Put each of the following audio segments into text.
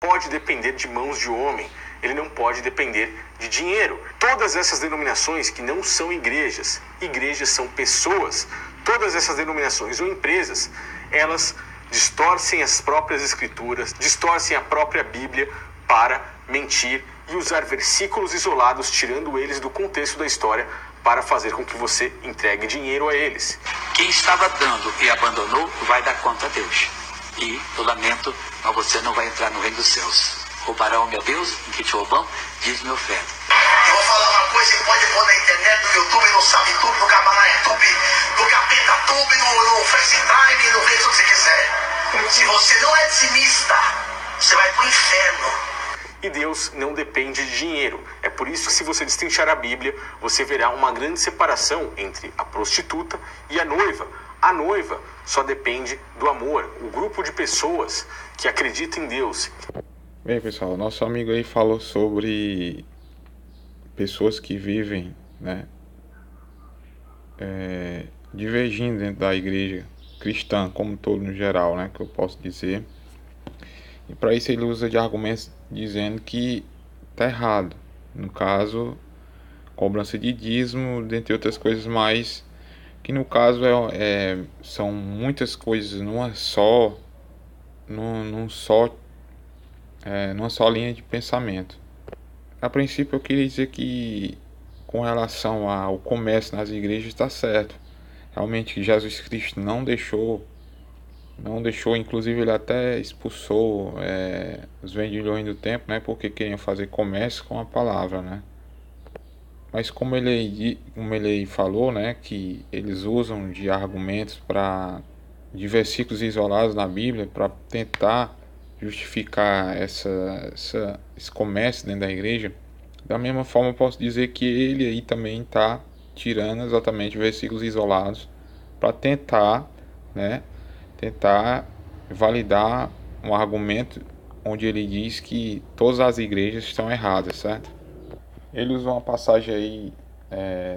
Pode depender de mãos de homem, ele não pode depender de dinheiro. Todas essas denominações que não são igrejas, igrejas são pessoas, todas essas denominações ou empresas, elas distorcem as próprias escrituras, distorcem a própria Bíblia para mentir e usar versículos isolados, tirando eles do contexto da história, para fazer com que você entregue dinheiro a eles. Quem estava dando e abandonou vai dar conta a Deus. E eu lamento, mas você não vai entrar no reino dos céus. Roubarão, meu Deus, em que te roubam? Diz meu oferta. Eu vou falar uma coisa que pode pôr na internet, no YouTube, no SabTube, no Cabanatube, no CapetaTube, no FaceTime, no Face, o que você quiser. Se você não é dizimista, você vai pro inferno. E Deus não depende de dinheiro. É por isso que, se você destrinchar a Bíblia, você verá uma grande separação entre a prostituta e a noiva. A noiva só depende do amor, o grupo de pessoas que acreditam em Deus. Bem, pessoal, nosso amigo aí falou sobre pessoas que vivem, né, divergindo dentro da igreja cristã, como todo no geral, né, que eu posso dizer. E para isso ele usa de argumentos dizendo que está errado. No caso, cobrança de dízimo, dentre outras coisas mais, que no caso são muitas coisas numa só linha de pensamento. A princípio eu queria dizer que, com relação ao comércio nas igrejas, está certo. Realmente Jesus Cristo não deixou, inclusive ele até expulsou os vendilhões do templo, né, porque queriam fazer comércio com a palavra, né. Mas como ele falou, né, que eles usam de argumentos de versículos isolados na Bíblia para tentar justificar esse comércio dentro da igreja, da mesma forma eu posso dizer que ele aí também está tirando exatamente versículos isolados para tentar validar um argumento onde ele diz que todas as igrejas estão erradas, certo? Ele usa uma passagem aí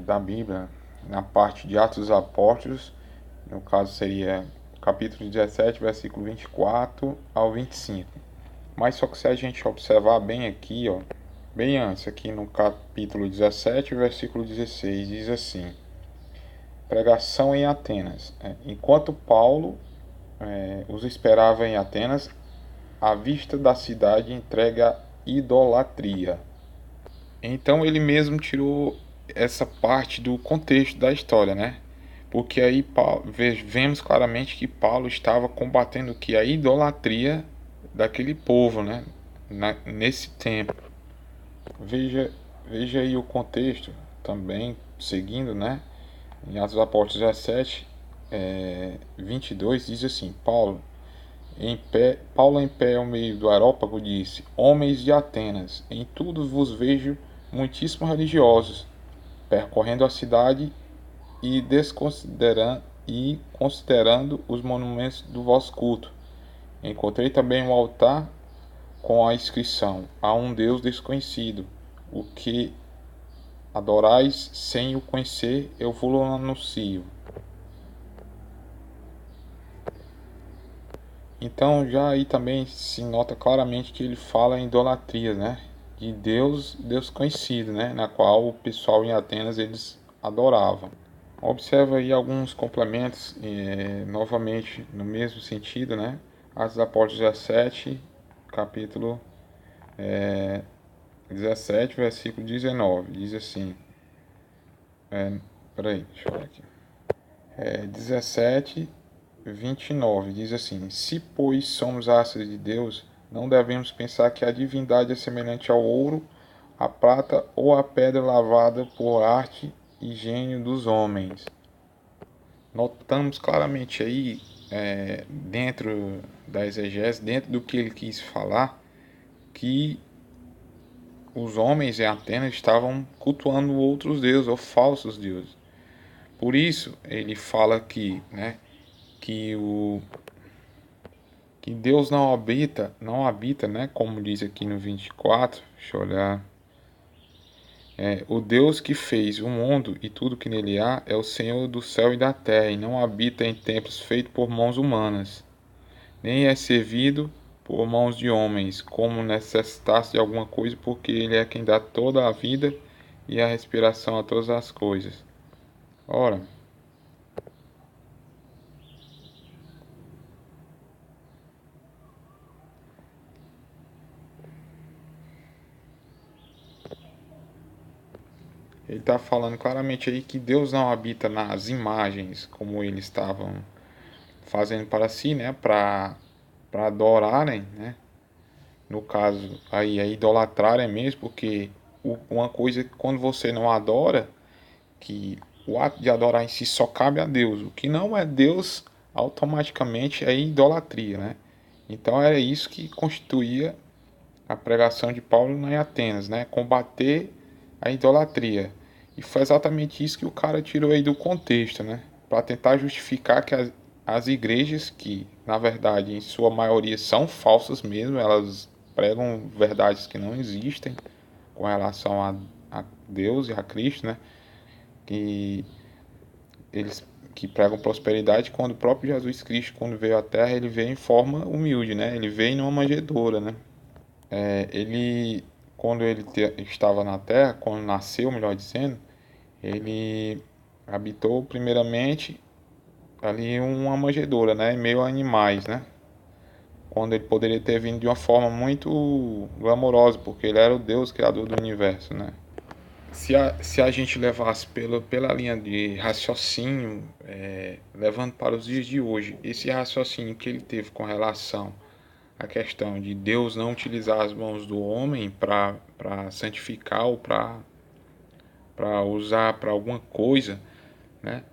da Bíblia, na parte de Atos dos Apóstolos, no caso seria capítulo 17, versículo 24 ao 25. Mas só que se a gente observar bem aqui, bem antes, aqui no capítulo 17, versículo 16, diz assim: pregação em Atenas. Enquanto Paulo os esperava em Atenas, à vista da cidade entregue à idolatria. Então ele mesmo tirou essa parte do contexto da história, né? Porque aí vemos claramente que Paulo estava combatendo que a idolatria daquele povo, né? Nesse tempo. Veja aí o contexto também, seguindo, né? Em Atos dos Apóstolos 17, 22, diz assim: Paulo em pé ao meio do Areópago disse: homens de Atenas, em tudo vos vejo muitíssimos religiosos, percorrendo a cidade e considerando os monumentos do vosso culto. Encontrei também um altar com a inscrição: a um Deus desconhecido. O que adorais sem o conhecer, eu vos anuncio. Então já aí também se nota claramente que ele fala em idolatria, né? De Deus conhecido, né? Na qual o pessoal em Atenas eles adoravam. Observa aí alguns complementos, novamente no mesmo sentido, né? Atos dos Apóstolos 17, capítulo 17, versículo 19, diz assim, deixa eu ver aqui, 17, 29, diz assim: se pois somos asas de Deus, não devemos pensar que a divindade é semelhante ao ouro, à prata ou à pedra lavada por arte e gênio dos homens. Notamos claramente aí, dentro da exegese, dentro do que ele quis falar, que os homens em Atenas estavam cultuando outros deuses ou falsos deuses. Por isso ele fala aqui, né, que Deus não habita, né, como diz aqui no 24, deixa eu olhar. O Deus que fez o mundo e tudo que nele há é o Senhor do céu e da terra, e não habita em templos feitos por mãos humanas, nem é servido por mãos de homens, como necessitasse de alguma coisa, porque ele é quem dá toda a vida e a respiração a todas as coisas. Ora, ele está falando claramente aí que Deus não habita nas imagens, como eles estavam fazendo para si, né, para adorarem, né? No caso, aí é idolatrar é mesmo, porque uma coisa que quando você não adora, que o ato de adorar em si só cabe a Deus. O que não é Deus, automaticamente é idolatria, né? Então era isso que constituía a pregação de Paulo em Atenas, né? Combater a idolatria. E foi exatamente isso que o cara tirou aí do contexto, né? Para tentar justificar que as igrejas, que na verdade em sua maioria são falsas mesmo, elas pregam verdades que não existem com relação a Deus e a Cristo, né? Que eles que pregam prosperidade, quando o próprio Jesus Cristo, quando veio à Terra, ele veio em forma humilde, né? Ele veio numa manjedoura, né? Ele, quando ele estava na Terra, quando nasceu, melhor dizendo, ele habitou primeiramente ali uma manjedoura, né? Meio a animais, né? Quando ele poderia ter vindo de uma forma muito glamourosa, porque ele era o Deus criador do universo, né? Se a gente levasse pela linha de raciocínio, levando para os dias de hoje, esse raciocínio que ele teve com relação à questão de Deus não utilizar as mãos do homem para santificar ou para usar para alguma coisa, né?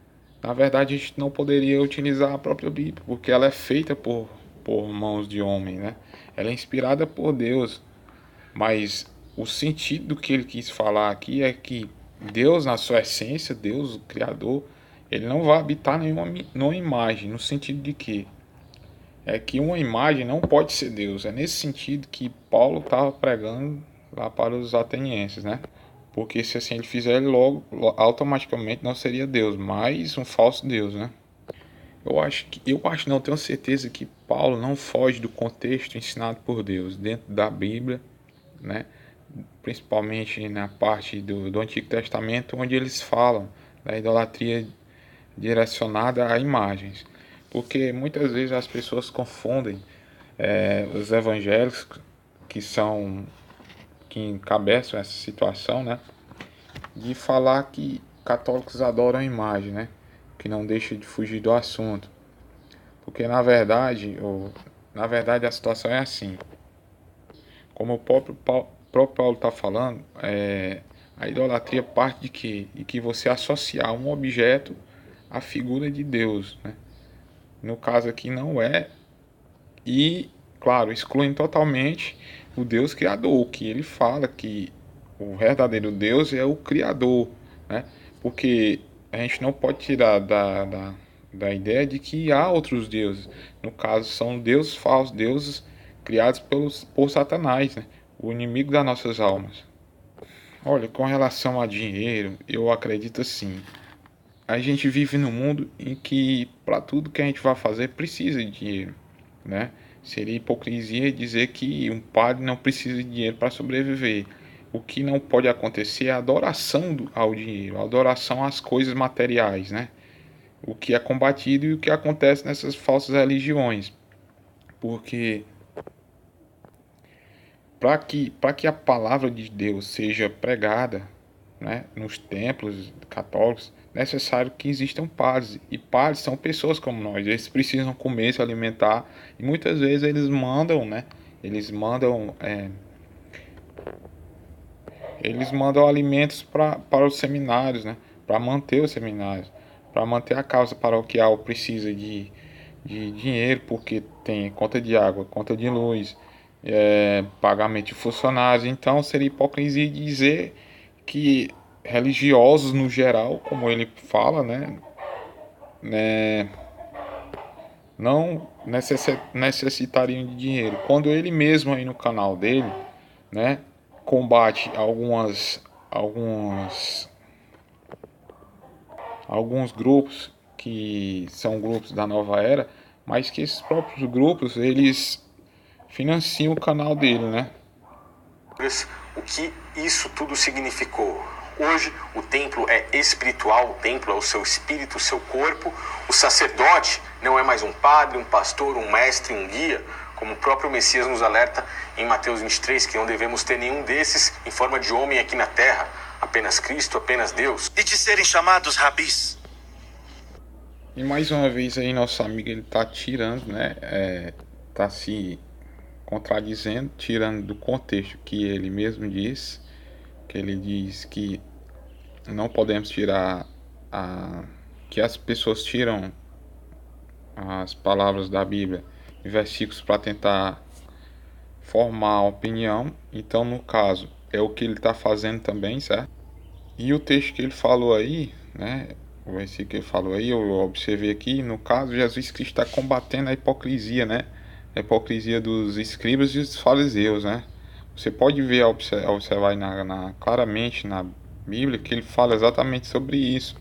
Na verdade, a gente não poderia utilizar a própria Bíblia, porque ela é feita por mãos de homem, né? Ela é inspirada por Deus, mas o sentido que ele quis falar aqui é que Deus, na sua essência, Deus, o Criador, ele não vai habitar numa imagem, no sentido de que uma imagem não pode ser Deus. É nesse sentido que Paulo estava pregando lá para os atenienses, né? Porque se assim ele fizer, ele logo automaticamente não seria Deus, mas um falso Deus, né? Não tenho certeza que Paulo não foge do contexto ensinado por Deus dentro da Bíblia, né? Principalmente na parte do Antigo Testamento, onde eles falam da idolatria direcionada a imagens. Porque muitas vezes as pessoas confundem os evangélicos que encabeçam essa situação, né? De falar que católicos adoram a imagem, né? Que não deixa de fugir do assunto. Porque na verdade a situação é assim. Como o próprio Paulo está falando, a idolatria parte de quê? De que você associar um objeto à figura de Deus, né? No caso aqui não é. E, claro, excluindo totalmente o Deus Criador, que ele fala que o verdadeiro Deus é o Criador, né? Porque a gente não pode tirar da ideia de que há outros deuses. No caso, são deuses falsos, deuses criados por Satanás, né? O inimigo das nossas almas. Olha, com relação a dinheiro, eu acredito assim. A gente vive num mundo em que para tudo que a gente vai fazer precisa de dinheiro, né? Seria hipocrisia dizer que um padre não precisa de dinheiro para sobreviver. O que não pode acontecer é a adoração ao dinheiro, a adoração às coisas materiais, né? O que é combatido e o que acontece nessas falsas religiões. Porque para que a palavra de Deus seja pregada, né, nos templos católicos, é necessário que existam padres. E padres são pessoas como nós. Eles precisam comer, se alimentar. E muitas vezes eles mandam, né? Eles mandam alimentos para os seminários, né? Para manter os seminários. Para manter a causa paroquial precisa de dinheiro, porque tem conta de água, conta de luz, pagamento de funcionários. Então seria hipocrisia dizer que religiosos no geral, como ele fala, né, não necessitariam de dinheiro, quando ele mesmo aí no canal dele, né, combate alguns grupos que são grupos da nova era, mas que esses próprios grupos eles financiam o canal dele, né? O que isso tudo significou? Hoje o templo é espiritual, o templo é o seu espírito, o seu corpo. O sacerdote não é mais um padre, um pastor, um mestre, um guia, como o próprio Messias nos alerta em Mateus 23, que não devemos ter nenhum desses em forma de homem aqui na terra, apenas Cristo, apenas Deus. E de serem chamados rabis. E mais uma vez aí nosso amigo ele tá tirando, né? Tá se contradizendo, tirando do contexto que ele mesmo diz, que ele diz que não podemos tirar que as pessoas tiram as palavras da Bíblia e versículos para tentar formar a opinião. Então, no caso, é o que ele está fazendo também, certo? E o texto que ele falou aí, né? O versículo que ele falou aí, eu observei aqui, no caso, Jesus Cristo está combatendo a hipocrisia, né? A hipocrisia dos escribas e dos fariseus, né? Você pode ver, observar aí claramente na Bíblia que ele fala exatamente sobre isso.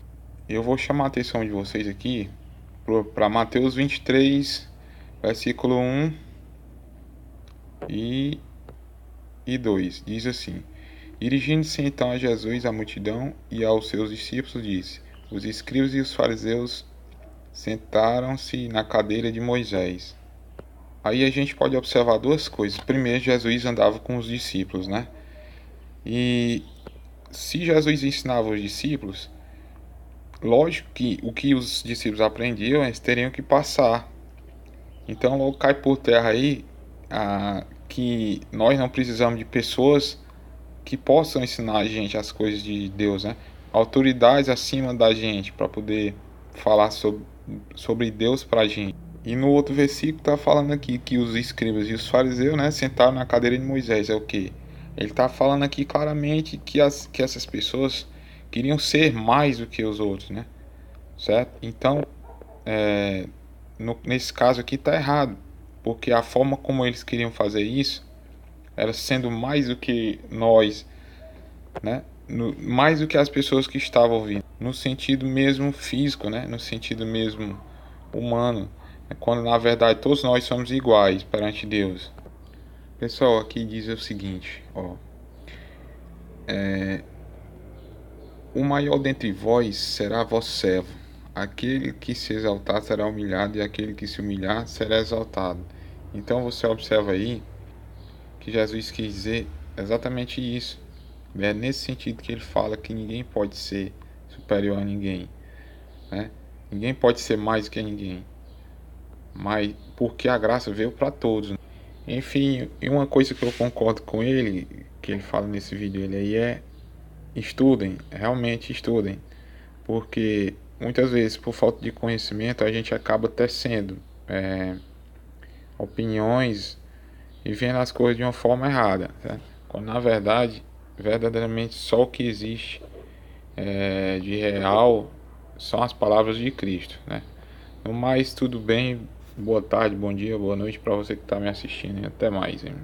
Eu vou chamar a atenção de vocês aqui para Mateus 23, versículo 1 e 2. Diz assim: Dirigindo-se então a Jesus, a multidão e aos seus discípulos, disse: Os escribas e os fariseus sentaram-se na cadeira de Moisés. Aí a gente pode observar duas coisas. Primeiro, Jesus andava com os discípulos, né? E se Jesus ensinava os discípulos, lógico que o que os discípulos aprendiam, eles teriam que passar. Então logo cai por terra aí que nós não precisamos de pessoas que possam ensinar a gente as coisas de Deus, né? Autoridades acima da gente para poder falar sobre Deus para a gente. E no outro versículo está falando aqui que os escribas e os fariseus, né, sentaram na cadeira de Moisés. É o que? Ele está falando aqui claramente que essas pessoas queriam ser mais do que os outros, né? Certo? Então, nesse caso aqui está errado, porque a forma como eles queriam fazer isso era sendo mais do que nós, né? Mais do que as pessoas que estavam ouvindo, no sentido mesmo físico, né? No sentido mesmo humano, quando na verdade todos nós somos iguais perante Deus. Pessoal, aqui diz o seguinte, ó: o maior dentre vós será vosso servo. Aquele que se exaltar será humilhado, e aquele que se humilhar será exaltado. Então você observa aí que Jesus quis dizer exatamente isso. É nesse sentido que ele fala que ninguém pode ser superior a ninguém, né? Ninguém pode ser mais que ninguém, mas porque a graça veio para todos. Enfim, e uma coisa que eu concordo com ele, que ele fala nesse vídeo aí, é: estudem, realmente estudem, porque muitas vezes por falta de conhecimento a gente acaba tecendo opiniões e vendo as coisas de uma forma errada, certo? Quando na verdade, verdadeiramente só o que existe de real são as palavras de Cristo, né? No mais, tudo bem. Boa tarde, bom dia, boa noite para você que está me assistindo, e até mais, hein?